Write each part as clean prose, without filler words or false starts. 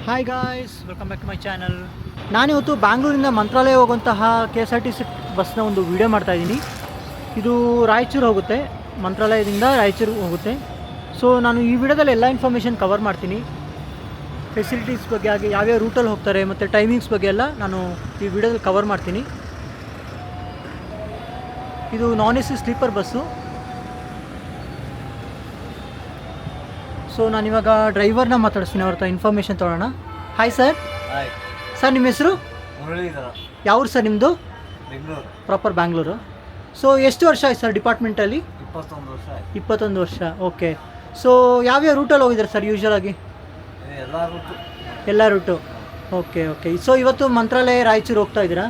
Hi guys, welcome back to my channel. ನಾನಿವತ್ತು ಬ್ಯಾಂಗ್ಳೂರಿಂದ ಮಂತ್ರಾಲಯ ಹೋಗುವಂತಹ KSRTC ಬಸ್ನ ಒಂದು ವಿಡಿಯೋ ಮಾಡ್ತಾಯಿದ್ದೀನಿ. ಇದು ರಾಯಚೂರು ಹೋಗುತ್ತೆ, ಮಂತ್ರಾಲಯದಿಂದ ರಾಯಚೂರು ಹೋಗುತ್ತೆ. ಸೊ ನಾನು ಈ ವಿಡಿಯೋದಲ್ಲಿ ಎಲ್ಲ ಇನ್ಫಾರ್ಮೇಷನ್ ಕವರ್ ಮಾಡ್ತೀನಿ. ಫೆಸಿಲಿಟೀಸ್ ಬಗ್ಗೆ ಹಾಗೆ ಯಾವ್ಯಾವ ರೂಟಲ್ಲಿ ಹೋಗ್ತಾರೆ ಮತ್ತು ಟೈಮಿಂಗ್ಸ್ ಬಗ್ಗೆ ಎಲ್ಲ ನಾನು ಈ ವಿಡಿಯೋದಲ್ಲಿ ಕವರ್ ಮಾಡ್ತೀನಿ. ಇದು ನಾನ್ AC ಸ್ಲೀಪರ್ ಬಸ್ಸು. ಸೊ ನಾನಿವಾಗ ಡ್ರೈವರ್ನ ಮಾತಾಡಿಸ್ತೀನಿ, ಅವ್ರ ಹತ್ರ ಇನ್ಫಾರ್ಮೇಷನ್ ತೊಗೊಳ್ಳೋಣ. Hi sir. ಹಾಯ್ ಸರ್, ನಿಮ್ಮ ಹೆಸರು? ಮುರಳೀಧರ. ಯಾವ್ರು ಸರ್ ನಿಮ್ಮದು? ಬೆಂಗಳೂರು. ಪ್ರಾಪರ್ ಬ್ಯಾಂಗ್ಳೂರು. ಸೊ ಎಷ್ಟು ವರ್ಷ ಆಯ್ತು ಸರ್ ಡಿಪಾರ್ಟ್ಮೆಂಟಲ್ಲಿ? 21 ವರ್ಷ ಆಯ್ತು. 21 ವರ್ಷ. ಓಕೆ. ಸೊ ಯಾವ್ಯಾವ ರೂಟಲ್ಲಿ ಹೋಗಿದ್ದಾರೆ ಸರ್ ಯೂಶ್ವಲಾಗಿ? ಎಲ್ಲ ರೂಟು. ಎಲ್ಲ ರೂಟು. Okay okay. ಸೊ ಇವತ್ತು ಮಂತ್ರಾಲಯ ರಾಯಚೂರು ಹೋಗ್ತಾ ಇದ್ದೀರಾ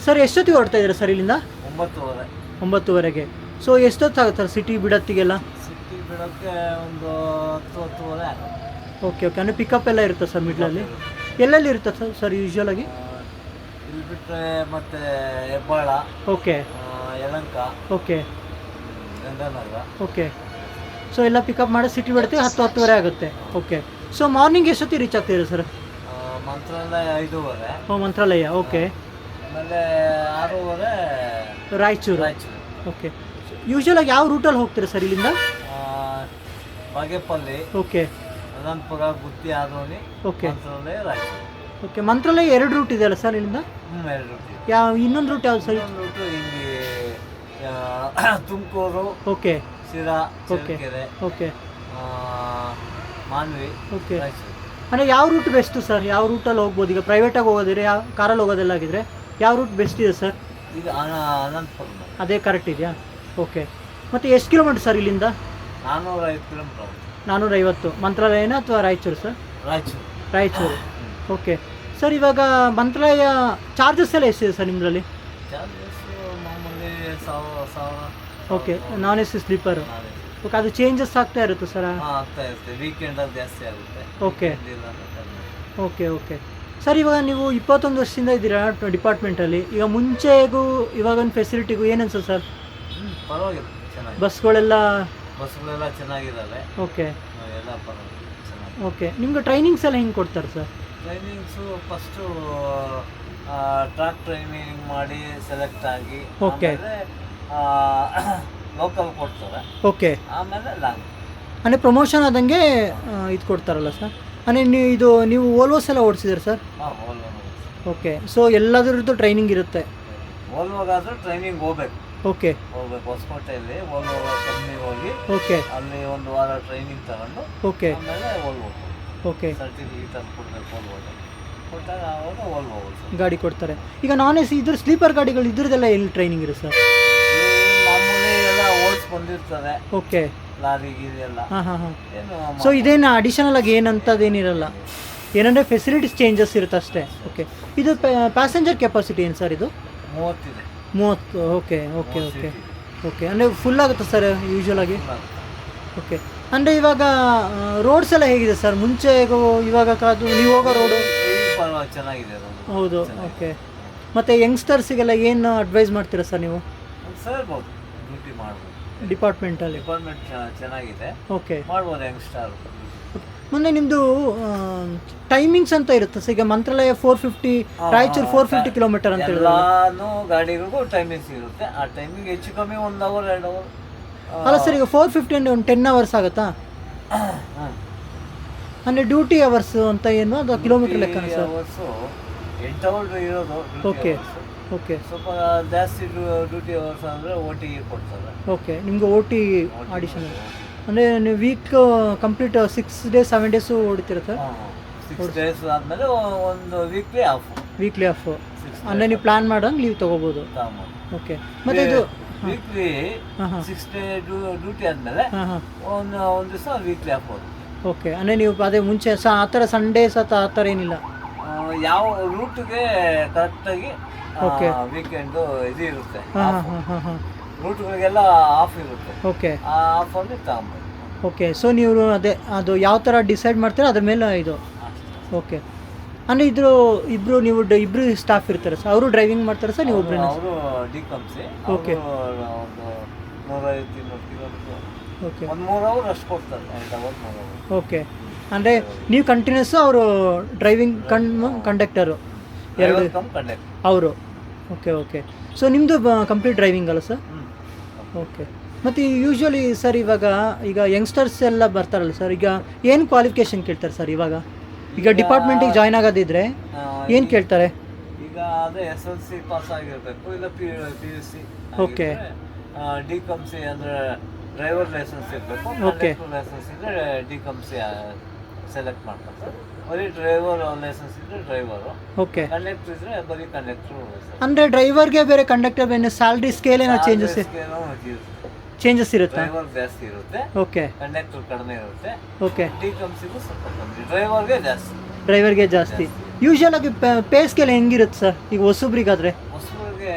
ಸರ್? ಎಷ್ಟೊತ್ತಿಗೆ ಹೊರಡ್ತಾ ಇದ್ದೀರಾ ಸರ್ ಇಲ್ಲಿಂದ? 9:30. 9:30ಗೆ. ಸೊ ಎಷ್ಟೊತ್ತಾಗುತ್ತೆ ಸರ್ ಸಿಟಿ ಬಿಡೋತ್ತಿಗೆಲ್ಲ? ಸಿಟಿ ಬಿಡೋಕ್ಕೆ ಒಂದು 10-10:30 ಆಗುತ್ತೆ. Okay okay. ಅಂದರೆ ಪಿಕಪ್ ಎಲ್ಲ ಇರುತ್ತೆ ಸರ್ ಮಿಡ್ಲಲ್ಲಿ? ಎಲ್ಲೆಲ್ಲಿ ಇರುತ್ತೆ ಸರ್ ಯೂಶ್ವಲಾಗಿ? ಇಲ್ಲಿ ಬಿಟ್ಟರೆ ಮತ್ತೆ Hebbal, okay Yelahanka, okay Ganganagar. Okay. So ಎಲ್ಲ ಪಿಕಪ್ ಮಾಡಿ ಸಿಟಿ ಬಿಡ್ತೀವಿ, 10-10:30 ಆಗುತ್ತೆ. ಓಕೆ. ಸೊ ಮಾರ್ನಿಂಗ್ ಎಷ್ಟೊತ್ತಿಗೆ ರೀಚ್ ಆಗ್ತೀರಾ ಸರ್? ಮಂತ್ರಾಲಯ 5:30. ಮಂತ್ರಾಲಯ. ಓಕೆ. ಆಮೇಲೆ 6:30 ರಾಯಚೂರು. ರಾಯಚೂರು. ಓಕೆ. ಯೂಶ್ವಲಾಗಿ ಯಾವ ರೂಟಲ್ಲಿ ಹೋಗ್ತೀರಾ ಸರ್ ಇಲ್ಲಿಂದ? ಬಾಗೇಪಲ್ಲಿ, ಓಕೆ. ಅನಂತಪುರ, ಗುತ್ತಿ, ಆದೋನಿ, ಓಕೆ. ಮಂತ್ರಾಲಯ, ರಾಯಚೂರು. ಓಕೆ. ಮಂತ್ರಾಲಯ 2 ರೂಟ್ ಇದೆಯಲ್ಲ ಸರ್ ಇಲ್ಲಿಂದ? 2 ರೂಟ್. ಇನ್ನೊಂದು ರೂಟ್ ಯಾವ್ದು ಸರ್? ಇನ್ನೊಂದು ರೂಟು ಇಲ್ಲಿ Tumakuru, okay. Sira, okay Challakere, okay Manvi, okay. Raichur. ಅಂದರೆ ಯಾವ ರೂಟ್ ಬೆಸ್ಟು ಸರ್? ಯಾವ ರೂಟಲ್ಲಿ ಹೋಗ್ಬೋದು? ಈಗ ಪ್ರೈವೇಟಾಗಿ ಹೋಗೋದಿದ್ರೆ, ಯಾವ ಕಾರಲ್ಲಿ ಹೋಗೋದೆಲ್ಲ ಆಗಿದ್ರೆ ಯಾವ ರೂಟ್ ಬೆಸ್ಟ್ ಇದೆ ಸರ್? ಇದು ಅನಂತಪುರ. ಅದೇ ಕರೆಕ್ಟ್ ಇದೆಯಾ? ಓಕೆ. ಮತ್ತು ಎಷ್ಟು ಕಿಲೋಮೀಟ್ರ್ ಸರ್ ಇಲ್ಲಿಂದ? 450 ಕಿಲೋಮೀಟರ್. 450. ಮಂತ್ರಾಲಯನ ಅಥವಾ Raichur sir? Raichur. Raichur. Okay sir. ಇವಾಗ ಮಂತ್ರಾಲಯ ಚಾರ್ಜಸ್ ಎಲ್ಲ ಎಷ್ಟಿದೆ ಸರ್ ನಿಮ್ಮದ್ರಲ್ಲಿ? ಚಾರ್ಜಸ್ ಮಾಮೂಲಿ 1000. ಓಕೆ. ನಾನ್ AC ಸ್ಲೀಪರು. ಓಕೆ. ಅದು ಚೇಂಜಸ್ ಆಗ್ತಾ ಇರುತ್ತೆ ಸರ್? ಆಗ್ತಾ ಇರುತ್ತೆ. ವೀಕೆಂಡಲ್ಲಿ ಜಾಸ್ತಿ ಆಗುತ್ತೆ. ಓಕೆ ಇಲ್ಲ ಅಂದ್ರೆ ಕಡಿಮೆ. Okay okay. ಸರ್, ಇವಾಗ ನೀವು 21 ವರ್ಷದಿಂದ ಇದ್ದೀರಾ ಡಿಪಾರ್ಟ್ಮೆಂಟಲ್ಲಿ. ಈಗ ಮುಂಚೆಗೂ ಇವಾಗಿನ ಫೆಸಿಲಿಟಿಗೂ ಏನು ಅನ್ಸುತ್ತೆ ಸರ್? ಪರವಾಗಿಲ್ಲ, ಚೆನ್ನಾಗಿ. ಬಸ್ಗಳೆಲ್ಲ ಬಸ್ಗಳೆಲ್ಲ ಚೆನ್ನಾಗಿದ್ದಾವೆ. ಓಕೆ ಎಲ್ಲ ಪರವಾಗಿಲ್ಲ, ಚೆನ್ನಾಗಿ. ಓಕೆ. ನಿಮ್ಗೆ ಟ್ರೈನಿಂಗ್ಸ್ ಎಲ್ಲ ಹೆಂಗೆ ಕೊಡ್ತಾರೆ sir? Trainings first track training ಮಾಡಿ ಸೆಲೆಕ್ಟ್ ಆಗಿ, ಓಕೆ. ಲೋಕಲ್ ಕೊಡ್ತಾರೆ. ಓಕೆ. ಆಮೇಲೆ ಲಾಂಗ್. ಅಂದರೆ ಪ್ರಮೋಷನ್ ಆದಂಗೆ ಇದು ಕೊಡ್ತಾರಲ್ಲ ಸರ್? ಅಂದರೆ ನೀವು ಓಲ್ವೋಸ್ ಎಲ್ಲ ಓಡಿಸಿದ್ದೀರಾ ಸರ್? ಹಾಂ, ಓಲ್ವೋ. ಓಕೆ. ಸೊ ಎಲ್ಲದರದ್ದು ಟ್ರೈನಿಂಗ್ ಇರುತ್ತೆ? ಓಲ್ವೋಗಾದ್ರೆ ಟ್ರೈನಿಂಗ್ ಹೋಗ್ಬೇಕು. ಓಕೆ. ಹೊಸಕೋಟೆಯಲ್ಲಿ ಓಲ್ವೋ ಕಂಪ್ನಿಗೆ ಹೋಗಿ, ಓಕೆ. ಅಲ್ಲಿ 1 ವಾರ ಟ್ರೈನಿಂಗ್ ತಗೊಂಡು, ಓಕೆ. ಆಮೇಲೆ ಓಲ್ವೋ ಓಕೆ. ಸರ್ಟಿಫಿಕೇಟ್ ಅಂತ ಕೊಡಬೇಕು. ಓಲ್ವೋಗೆ ಕೊಟ್ಟಾಗ ಆವಾಗ ಓಲ್ವೋ ಓಡಿಸೋದು. ಗಾಡಿ ಕೊಡ್ತಾರೆ. ಈಗ ನಾನ್ AC ಇದ್ರ ಸ್ಲೀಪರ್ ಗಾಡಿಗಳು ಇದ್ರದ್ದೆಲ್ಲ ಎಲ್ಲಿ ಟ್ರೈನಿಂಗ್ ಇರುತ್ತೆ ಸರ್? ಮಾಮೂಲಿ ಎಲ್ಲ ಓಡಿಸ್ ಬಂದಿರ್ತದೆ, ಓಕೆ. ಲಾರಿ ಗೀರಿ ಎಲ್ಲ. ಹಾಂ ಹಾಂ ಹಾಂ. ಏನು ಸೊ ಇದೇನು ಅಡಿಷನಲ್ ಆಗಿ ಏನಂತದೇನಿರಲ್ಲ, ಏನಂದರೆ ಫೆಸಿಲಿಟೀಸ್ ಚೇಂಜಸ್ ಇರುತ್ತೆ ಅಷ್ಟೇ. ಓಕೆ. ಇದು ಪ್ಯಾಸೆಂಜರ್ ಕೆಪಾಸಿಟಿ ಏನು ಸರ್ ಇದು? 30 ಇದೆ. 30. Okay okay okay okay. ಅಂದರೆ ಫುಲ್ ಆಗುತ್ತೆ ಸರ್ ಯೂಶ್ವಲಾಗಿ? ಓಕೆ. ಅಂದರೆ ಇವಾಗ ರೋಡ್ಸ್ ಎಲ್ಲ ಹೇಗಿದೆ ಸರ್? ಮುಂಚೆಗೂ ಇವಾಗ ನೀವು ಹೋಗೋ ರೋಡು? ಪರವಾಗಿ ಚೆನ್ನಾಗಿದೆ ಅದು. ಹೌದು. ಓಕೆ. ಮತ್ತು ಯಂಗ್ಸ್ಟರ್ಸಿಗೆಲ್ಲ ಏನು ಅಡ್ವೈಸ್ ಮಾಡ್ತೀರಾ ಸರ್ ನೀವು ಸೇರ್ಬೋದು, ಡ್ಯೂಟಿ ಮಾಡ್ಬೋದು. ಡಿಪಾರ್ಟ್ಮೆಂಟಲ್ಲಿ ಡಿಪಾರ್ಟ್ಮೆಂಟ್ ಚೆನ್ನಾಗಿದೆ, ಓಕೆ. ಮಾಡ್ಬೋದು ಯಂಗ್ಸ್ಟಾರ್. ಮುಂದೆ ನಿಮ್ಮದು ಟೈಮಿಂಗ್ಸ್ ಅಂತ ಇರುತ್ತೆ ಸರ್? ಈಗ ಮಂತ್ರಾಲಯ 450, ರಾಯಚೂರು 450 ಕಿಲೋಮೀಟರ್ ಅಂತ ಹೇಳಿದ್ರೆ ಎಲ್ಲಾನು ಗಾಡಿಗಳಿಗೂ ಟೈಮಿಂಗ್ಸ್ ಇರುತ್ತೆ. ಆ ಟೈಮಿಂಗ್ ಹೆಚ್ಚು ಕಮ್ಮಿ 1 ಅವರ್ 2 ಅವರ್. ಅಲ್ಲ ಸರ್, ಈಗ 450 ಅಂದರೆ ಒಂದು 10 ಅವರ್ಸ್ ಆಗುತ್ತಾ? ಅಂದರೆ ಡ್ಯೂಟಿ ಅವರ್ಸ್ ಅಂತ ಏನು, ಅದು ಕಿಲೋಮೀಟರ್ ಲೆಕ್ಕನ ಸರ್? 8 ಅವರ್ ಇರೋದು. Okay okay. ಸ್ವಲ್ಪ ಜಾಸ್ತಿ ಡ್ಯೂಟಿ ಅವರ್ಸ್ ಅಂದರೆ OT ಕೊಡ್ತಾರೆ. ಓಕೆ. ನಿಮಗೆ OT ಆಡಿಷನ್ ಅಂದರೆ ನೀವು ವೀಕ್ ಕಂಪ್ಲೀಟ್ 6 ಡೇಸ್ 7 ಡೇಸು ಹೊಡಿತೀರ ಸರ್? 6 ಡೇಸ್ ಆದಮೇಲೆ ಒಂದು ವೀಕ್ಲಿ ಆಫ್. ವೀಕ್ಲಿ ಆಫ್ ಅಂದರೆ ನೀವು ಪ್ಲ್ಯಾನ್ ಮಾಡೋಂಗೆ ಲೀವ್ ತೊಗೋಬೋದು. ಓಕೆ. ಮತ್ತು ಇದು ವೀಕ್ಲಿ 6 ಡೇ ಡ್ಯೂಟಿ ಆದಮೇಲೆ ಹಾಂ ಹಾಂ ಒಂದು ದಿವಸ ವೀಕ್ಲಿ ಆಫ್ ಹೋದು. ಓಕೆ. ಅಂದರೆ ನೀವು ಅದೇ ಮುಂಚೆ ಆ ಥರ ಸಂಡೇಸ್ ಅಥವಾ ಆ ಥರ ಏನಿಲ್ಲ? ಯಾವ ರೂಟ್ಗೆ ಕರೆಕ್ಟಾಗಿ ಓಕೆ. ವೀಕೆಂಡು ಇದು ಇರುತ್ತೆ. ಹಾಂ ಹಾಂ ಹಾಂ ಹಾಂ. ರೂಟ್ಗಳಿಗೆಲ್ಲ ಆಫ್ ಇರುತ್ತೆ. ಓಕೆ. ಆ ಆಫಲ್ಲಿ ತಗೊಂಬೋದು. ಓಕೆ. ಸೊ ನೀವು ಅದೇ ಅದು ಯಾವ ಥರ ಡಿಸೈಡ್ ಮಾಡ್ತೀರಾ ಅದ್ರ ಮೇಲೆ ಇದು? ಓಕೆ. ಅಂದರೆ ನೀವು ಇಬ್ಬರು ಸ್ಟಾಫ್ ಇರ್ತಾರೆ ಸರ್? ಅವರು ಡ್ರೈವಿಂಗ್ ಮಾಡ್ತಾರೆ ಸರ್, ನೀವು ಒಬ್ಬರೇ? ಅವರು ಡಿಕಮ್ಸಿ. ಓಕೆ. ಒಂದು 150-200 ಕಿಲೋಮೀಟರ್. ಓಕೆ. ಒಂದು 3 ಅವರ್ ಅಷ್ಟು ಕೊಡ್ತಾರೆ. 2 ಅವರ್ 3 ಅವರ್. ಓಕೆ. ಅಂದರೆ ನೀವು ಕಂಟಿನ್ಯೂಸ್ ಅವರು ಡ್ರೈವಿಂಗ್ ಕಂಡಕ್ಟರು ಎರಡು ಡ್ರೈವರ್ ಕಮ್ ಕಂಡಕ್ಟರ್. ಅವರು. Okay okay. ಸೊ ನಿಮ್ಮದು ಕಂಪ್ಲೀಟ್ ಡ್ರೈವಿಂಗ್ ಅಲ್ಲ ಸರ್? ಓಕೆ. ಮತ್ತು ಯೂಶ್ವಲಿ ಸರ್ ಈಗ ಯಂಗ್ಸ್ಟರ್ಸ್ ಎಲ್ಲ ಬರ್ತಾರಲ್ಲ ಸರ್, ಈಗ ಏನು ಕ್ವಾಲಿಫಿಕೇಷನ್ ಕೇಳ್ತಾರೆ ಸರ್ ಇವಾಗ? ಈಗ ಡಿಪಾರ್ಟ್ಮೆಂಟಿಗೆ ಜಾಯ್ನ್ ಆಗೋದಿದ್ರೆ ಏನು ಕೇಳ್ತಾರೆ? ಈಗ ಅದೇ SLC ಪಾಸ್ ಆಗಿರಬೇಕು, ಇಲ್ಲ PUC. ಓಕೆ. ಡಿಕಮ್ಸಿ ಅಂದರೆ ಡ್ರೈವರ್ ಲೈಸೆನ್ಸ್ ಇರಬೇಕು. ಓಕೆ. ಲೈಸೆನ್ಸ್ ಇದ್ದರೆ ಡಿಕಮ್ಸಿ ಸೆಲೆಕ್ಟ್ ಮಾಡ್ತಾರೆ. ಬರೀ ಡ್ರೈವರ್ ಲೈಸೆನ್ಸ್ ಇದ್ದರೆ ಡ್ರೈವರು. ಓಕೆ. ಕಂಡಕ್ಟರ್ ಇದ್ದರೆ ಬರೀ ಕಂಡಕ್ಟ್ರು. ಅಂದರೆ ಡ್ರೈವರ್ಗೆ ಬೇರೆ ಕಂಡಕ್ಟರ್ ಬೇರೆ ಸ್ಯಾಲ್ರಿ ಸ್ಕೇಲ್ ಏನೋ ಚೇಂಜಸ್ ಇರುತ್ತಾ? ಡ್ರೈವರ್ ಜಾಸ್ತಿ ಇರುತ್ತೆ, ಓಕೆ. ಕಂಡಕ್ಟರ್ ಕಡಿಮೆ ಇರುತ್ತೆ. ಓಕೆ. ಡಿಕಮ್ಸಿಗೂ ಸ್ವಲ್ಪ ಕಮ್ಮಿ, ಡ್ರೈವರ್ಗೆ ಜಾಸ್ತಿ. ಯೂಶ್ವಲ್ ಆಗಿ ಪೇ ಸ್ಕೇಲ್ ಹೆಂಗಿರುತ್ತೆ ಸರ್ ಈಗ ಹೊಸಬ್ರಿಗಾದ್ರೆ? ಹೊಸಬ್ರಿಗೆ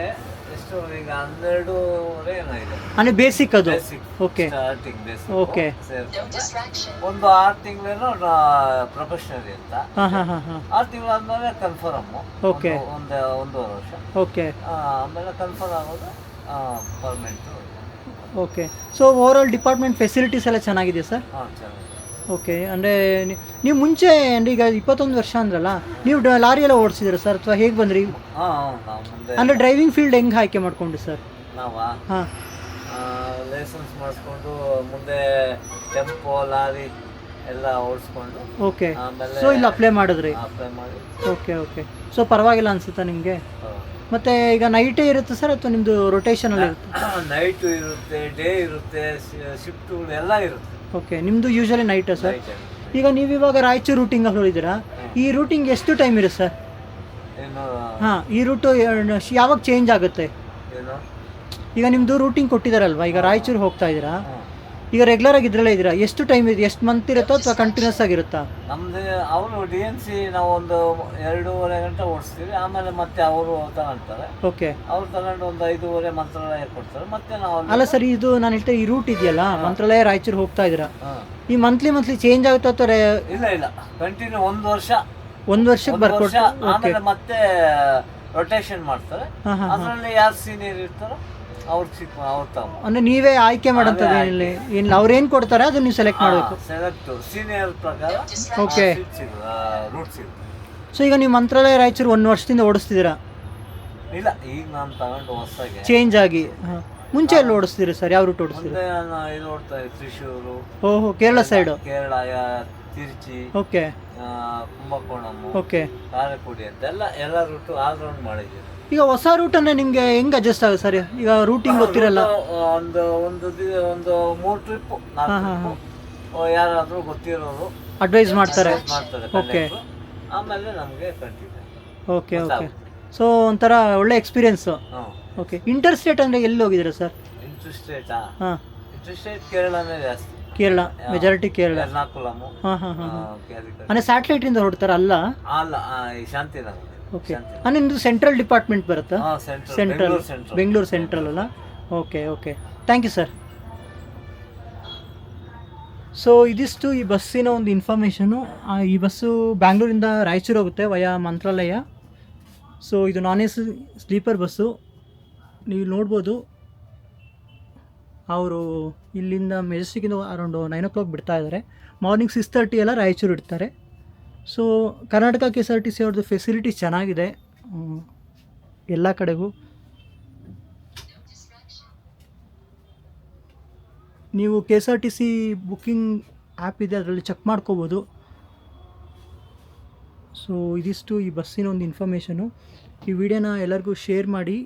ಎಷ್ಟು ಈಗ 12.5 ಏನೋ ಇದೆ. ಅಂದರೆ ಬೇಸಿಕ್ ಅದು? ಓಕೆ. Starting basic. ಓಕೆ. ಒಂದು 6 ತಿಂಗಳೇನೋ ಪ್ರೊಫೆಷನರಿ ಅಂತ. ಹಾಂ ಹಾಂ ಹಾಂ ಹಾಂ. 6 ತಿಂಗಳಾದ್ಮೇಲೆ ಕನ್ಫರ್ಮ್. ಓಕೆ. ಒಂದೂವರೆ ವರ್ಷ. ಓಕೆ. ಆಮೇಲೆ ಕನ್ಫರ್ಮ್ ಆಗೋದು permanent. Okay. So overall department facilities ಎಲ್ಲ ಚೆನ್ನಾಗಿದೆ ಸರ್? ಹಾಂ, ಚೆನ್ನಾಗಿ. ಓಕೆ. ಅಂದರೆ ನೀವು ಮುಂಚೆ ಅಂದರೆ ಈಗ 21 ವರ್ಷ ಅಂದ್ರಲ್ಲ, ನೀವು ಲಾರಿ ಎಲ್ಲ ಓಡಿಸಿದ್ದೀರಾ ಸರ್ ಅಥವಾ ಹೇಗೆ ಬಂದ್ರಿ? ಹಾಂ, ನಾವು ಮುಂದೆ ಅಂದರೆ ಡ್ರೈವಿಂಗ್ ಫೀಲ್ಡ್ ಹೆಂಗೆ ಆಯ್ಕೆ ಮಾಡಿಕೊಂಡು ಸರ್? ನಾವಾ ಹಾಂ. ಲೈಸೆನ್ಸ್ ಮಾಡಿಸ್ಕೊಂಡು ಮುಂದೆ ಟೆಂಪೋ ಲಾರಿ ಎಲ್ಲ ಓಡಿಸ್ಕೊಂಡು ಓಕೆ. ಆಮೇಲೆ ಸೊ ಇಲ್ಲಿ ಅಪ್ಲೈ ಮಾಡಿದ್ರಿ? ಅಪ್ಲೈ ಮಾಡಿ. Okay okay. ಸೊ ಪರವಾಗಿಲ್ಲ ಅನ್ಸುತ್ತಾ ನಿಮಗೆ? ಮತ್ತು ಈಗ ನೈಟೇ ಇರುತ್ತೆ ಸರ್ ಅಥವಾ ನಿಮ್ಮದು ರೊಟೇಷನಲ್ಲಿ ಇರುತ್ತೆ? ನೈಟು ಇರುತ್ತೆ, ಡೇ ಇರುತ್ತೆ, ಶಿಫ್ಟುಗಳು ಎಲ್ಲ ಇರುತ್ತೆ. ಓಕೆ. ನಿಮ್ಮದು ಯೂಶ್ವಲಿ ನೈಟಾ ಸರ್? Night time. ಈಗ ನೀವು ಇವಾಗ ರಾಯಚೂರು ರೂಟಿಂಗಲ್ಲಿ ಹೋಗಿದ್ದೀರಾ, ಈ ರೂಟಿಂಗ್ ಎಷ್ಟು ಟೈಮ್ ಇರುತ್ತೆ ಸರ್? ಏನು ಹಾಂ, ಈ ರೂಟು ಯಾವಾಗ ಚೇಂಜ್ ಆಗುತ್ತೆ? ಏನು ಈಗ ನಿಮ್ಮದು ರೂಟಿಂಗ್ ಕೊಟ್ಟಿದ್ದಾರಲ್ವಾ, ಈಗ ರಾಯಚೂರು ಹೋಗ್ತಾ ಇದ್ದೀರಾ, ಹ್ಮ್. ಈಗ ರೆಗ್ಯುಲರ್ ಆಗಿ ಇದ್ರಲ್ಲೇ ಇದ್ದೀರಾ, ಎಷ್ಟು ಟೈಮ್ ಇದೆ, ಎಷ್ಟು ಮಂತ್ ಇರುತ್ತೋ ಅಥವಾ ಕಂಟಿನ್ಯೂಸ್ ಆಗಿರುತ್ತಾ? ನಮ್ದು ಅವರು DNC ನಾವು ಒಂದು 2.5 ಗಂಟೆ ಓಡಿಸ್ತೀವಿ, ಆಮೇಲೆ ಮತ್ತೆ ಅವರು ತಗೊಂತಾರೆ. ಓಕೆ. ಅವ್ರು ತಗೊಂಡು ಒಂದು 5.5 ಮಂತ್ರಾಲಯ ಕೊಡ್ತಾರೆ, ಮತ್ತೆ ನಾವು ಅಲ್ಲ ಸರ್, ಇದು ನಾನು ಹೇಳ್ತಾ ಈ ರೂಟ್ ಇದೆಯಲ್ಲ, ಮಂತ್ರಾಲಯ ರಾಯಚೂರು ಹೋಗ್ತಾ ಇದ್ದೀರಾ, ಹಾಂ. ಈ ಮಂತ್ಲಿ ಚೇಂಜ್ ಆಗುತ್ತಾ ಅಥವಾ ಇಲ್ಲ ಕಂಟಿನ್ಯೂ 1 ವರ್ಷ, ಒಂದು ವರ್ಷಕ್ಕೆ ಬರ್ಕೊಟ್ಟು? ಓಕೆ. ಆಮೇಲೆ ಮತ್ತೆ ರೊಟೇಷನ್ ಮಾಡ್ತಾರೆ. ಹಾಂ ಹಾಂ. ಅದರಲ್ಲಿ ಯಾರು ಸೀನಿಯರ್ ಇರ್ತಾರೋ ಅವ್ರು ತಗೊಂಡು ಅಂದರೆ ನೀವೇ ಆಯ್ಕೆ ಮಾಡೋಂಥದ್ದು ಏನಿಲ್ಲ, ಅವ್ರು ಏನು ಕೊಡ್ತಾರೆ ಅದನ್ನ ನೀವು ಸೆಲೆಕ್ಟ್ ಮಾಡಬೇಕು? ಸೆಲೆಕ್ಟ್ ಸೀನಿಯರ್ ಪ್ರಕಾರ ಓಕೆ. ರೂಟ್ ಸಿಗುತ್ತೆ. ಸೊ ಈಗ ನೀವು ಮಂತ್ರಾಲಯ ರಾಯಚೂರು 1 ವರ್ಷದಿಂದ ಓಡಿಸ್ತಿದ್ದೀರಾ? ಇಲ್ಲ, ಈಗ ನಾನು ತಗೊಂಡು ಹೊಸದಾಗಿ ಚೇಂಜ್ ಆಗಿ. ಹಾಂ. ಮುಂಚೆ ಎಲ್ಲ ಓಡಿಸ್ತೀರಿ ಸರ್? ಯಾವ ರೂಟ್ ಓಡಿಸ್ತೀರಿ? ಮುಂದೆ ನಾನು ಇದು ಓಡ್ತಾ ಇದ್ದೆ, ತ್ರಿಶೂರು. ಓಹೋ, ಕೇರಳ ಸೈಡು? ಕೇರಳ, ತಿರುಚಿ, ಓಕೆ. ಕುಂಭಕೋಣಂ, ಓಕೆ. ಕಾರಕೋಡಿ ಅಂತೆಲ್ಲ ಎಲ್ಲ ರೂಟು ಆಲ್ ರೌಂಡ್ ಮಾಡಿದ್ದೀವಿ. ಈಗ ಹೊಸ ರೂಟನ್ನು ನಿಮಗೆ ಹೆಂಗೆ ಅಡ್ಜಸ್ಟ್ ಆಗುತ್ತೆ ಸರ್? ಈಗ ರೂಟಿಂಗ್ ಗೊತ್ತಿರಲ್ಲ. ಒಂದು 3 ಟ್ರಿಪ್ 4 ಟ್ರಿಪ್ ಯಾರಾದರೂ ಗೊತ್ತಿರೋರು ಅಡ್ವೈಸ್ ಮಾಡ್ತಾರೆ. ಓಕೆ. conductor. ಆಮೇಲೆ ನಮಗೆ ಕಂಟಿನ್ಯೂ. Okay okay. ಸೊ ಒಂಥರ ಒಳ್ಳೆ ಎಕ್ಸ್ಪೀರಿಯನ್ಸು. ಓಕೆ. ಇಂಟರ್ ಸ್ಟೇಟ್ ಅಂದರೆ ಎಲ್ಲಿ ಹೋಗಿದ್ದೀರಾ ಸರ್? ಇಂಟರ್ಸ್ಟೇಟಾ? ಹಾಂ. ಇಂಟರ್ಸ್ಟೇಟ್ ಕೇರಳನೇ ಜಾಸ್ತಿ. ಕೇರಳ, ಮೆಜಾರಿಟಿ ಕೇರಳ. ಎರ್ನಾಕುಲಮ್. ಹಾಂ ಹಾಂ ಹಾಂ ಹಾಂ. ಅಂದರೆ ಸ್ಯಾಟಲೈಟಿಂದ ಹೊಡ್ತಾರ ಅಲ್ಲ? ಅಲ್ಲ, ಈ ಶಾಂತಿನಗರ. ಓಕೆ. ಅಂದರೆ ನಿಮ್ಮದು ಸೆಂಟ್ರಲ್ ಡಿಪಾರ್ಟ್ಮೆಂಟ್ ಬರುತ್ತಾ? ಸೆಂಟ್ರಲ್, ಬೆಂಗಳೂರು ಸೆಂಟ್ರಲ್ ಅಲ್ಲ? Okay okay. Thank you sir. So ಇದಿಷ್ಟು ಈ ಬಸ್ಸಿನ ಒಂದು ಇನ್ಫಾರ್ಮೇಷನು. ಈ ಬಸ್ಸು ಬ್ಯಾಂಗ್ಳೂರಿಂದ ರಾಯಚೂರು ಹೋಗುತ್ತೆ ವಯಾ ಮಂತ್ರಾಲಯ. ಸೊ ಇದು ನಾನ್ AC ಸ್ಲೀಪರ್ ಬಸ್ಸು. ನೀವು ನೋಡ್ಬೋದು, ಅವರು ಇಲ್ಲಿಂದ ಮೆಜೆಸ್ಟಿಕ್ಕಿಂದ ಅರೌಂಡ್ 9 o'clock ಬಿಡ್ತಾ ಇದ್ದಾರೆ. ಮಾರ್ನಿಂಗ್ 6:30 ಎಲ್ಲ ರಾಯಚೂರು ಇಡ್ತಾರೆ. ಸೊ ಕರ್ನಾಟಕ KSRTC ಅವ್ರದ್ದು ಫೆಸಿಲಿಟೀಸ್ ಚೆನ್ನಾಗಿದೆ ಎಲ್ಲ ಕಡೆಗೂ. ನೀವು KSRTC ಬುಕ್ಕಿಂಗ್ ಆ್ಯಪ್ ಇದೆ, ಅದರಲ್ಲಿ ಚೆಕ್ ಮಾಡ್ಕೋಬೋದು. ಸೊ ಇದಿಷ್ಟು ಈ ಬಸ್ಸಿನ ಒಂದು ಇನ್ಫಾರ್ಮೇಷನು. ಈ ವಿಡಿಯೋನ ಎಲ್ಲರಿಗೂ ಶೇರ್ ಮಾಡಿ,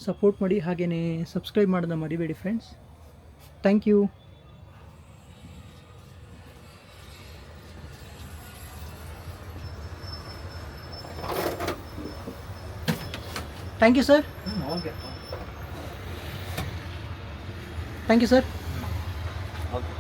ಸಪೋರ್ಟ್ ಮಾಡಿ, ಹಾಗೆಯೇ ಸಬ್ಸ್ಕ್ರೈಬ್ ಮಾಡೋದನ್ನ ಮರಿಬೇಡಿ friends. Thank you. Thank you sir. Okay. Thank you sir. Okay.